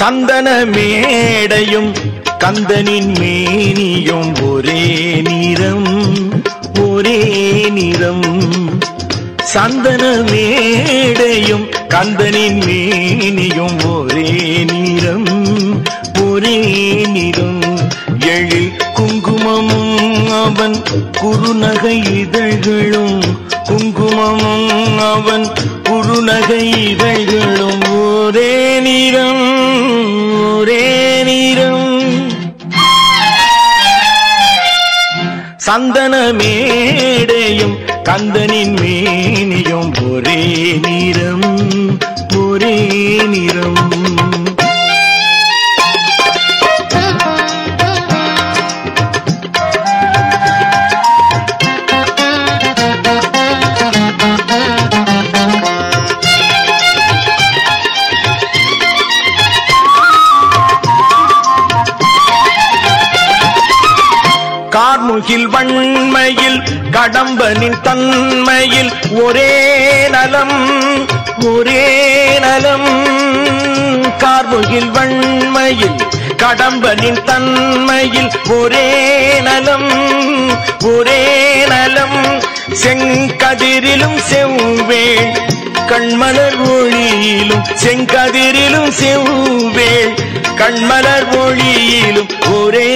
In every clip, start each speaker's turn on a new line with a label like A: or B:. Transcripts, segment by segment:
A: சந்தன மேடையும் கந்தனின் மேனியும் ஒரே நிறம் ஒரே நிறம். சந்தன மேடையும் கந்தனின் மேனியும் ஒரே நிறம் ஒரே நிறம். எழில் குங்குமமும் அவன் குறுநகை இதழ்களும் குங்குமமும் அவன் குறுநகை இதழ்களும் ஒரே நிறம் ஒரே நிறம். சந்தன மேடையும் கந்தனின் மேனியும் ஒரே நிறம் ஒரே நிறம். கார்முகில் வன்மையில் கடம்பனின் தன்மையில் ஒரே நலம் ஒரே நலம். கார்முகில் வன்மையில் கடம்பனின் தன்மையில் ஒரே நலம் ஒரே நலம். செங்கதிரிலும் செவ்வேள் கண்மலர் ஒளியிலும் செங்கதிரிலும் செவ்வேள் கண்மலர் ஒளியிலும் ஒரே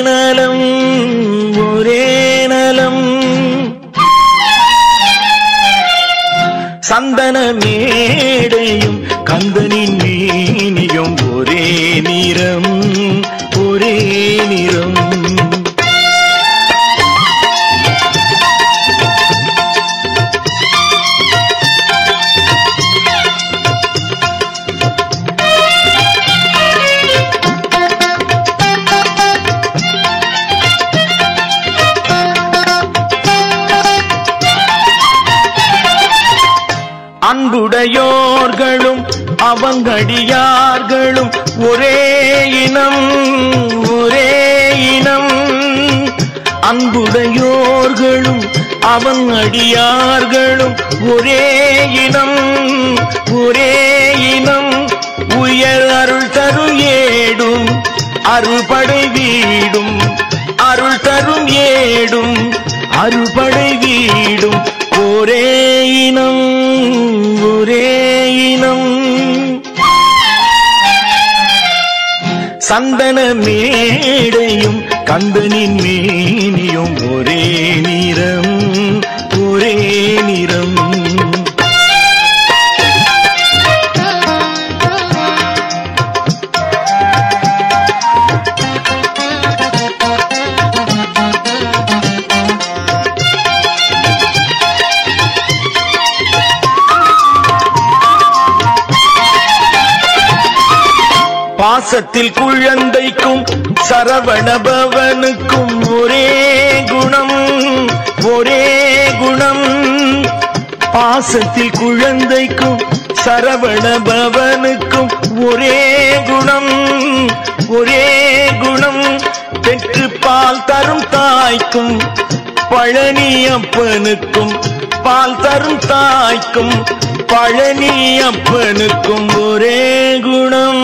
A: நலம் ஒரே நலம். சந்தன மேடையும் கந்தனின் மேனியும் ஒரே நிறம் ஒரே நிறம். அன்புடையோர்களும் அவங்கடியார்களும் ஒரே இனம் ஒரே இனம். அன்புடையோர்களும் அவங்கடியார்களும் ஒரே இனம் ஒரே இனம். உயர் அருள் தரும் ஏடும் அருள்படை வீடும் அருள் தரும் ஏடும் அருள்படை வீடும் ஒரே இனம் ஒரே இனம். சந்தன மேடையும் கந்தனின் மேனியும் ஒரே நிறம் ஒரே நிறம். பாசத்தில் குழந்தைக்கும் சரவணபவனுக்கும் ஒரே குணம் ஒரே குணம். பாசத்தில் குழந்தைக்கும் சரவணபவனுக்கும் ஒரே குணம் ஒரே குணம். பெற்று பால் தரும் தாய்க்கும் பழனி அப்பனுக்கும் பால் தரும் தாய்க்கும் பழனி அப்பனுக்கும் ஒரே குணம்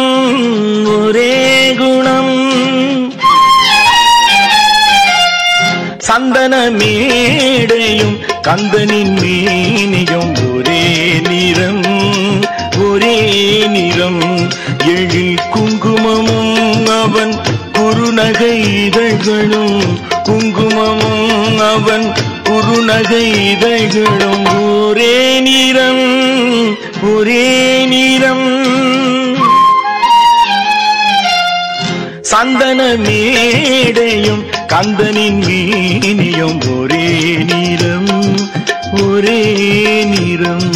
A: ஒரே குணம். சந்தன மேடையும் கந்தனின் மேனியும் ஒரே நிறம் ஒரே நிறம். எழில் குங்குமமும் அவன் குறுநகை இதழ்களும் குங்குமமும் அவன் குறுநகை இதழ்களும் ஒரே நிறம் ஒரே நிறம். சந்தன மேடையும் கந்தனின் மேனியும் ஒரே நிறம் ஒரே நிறம்.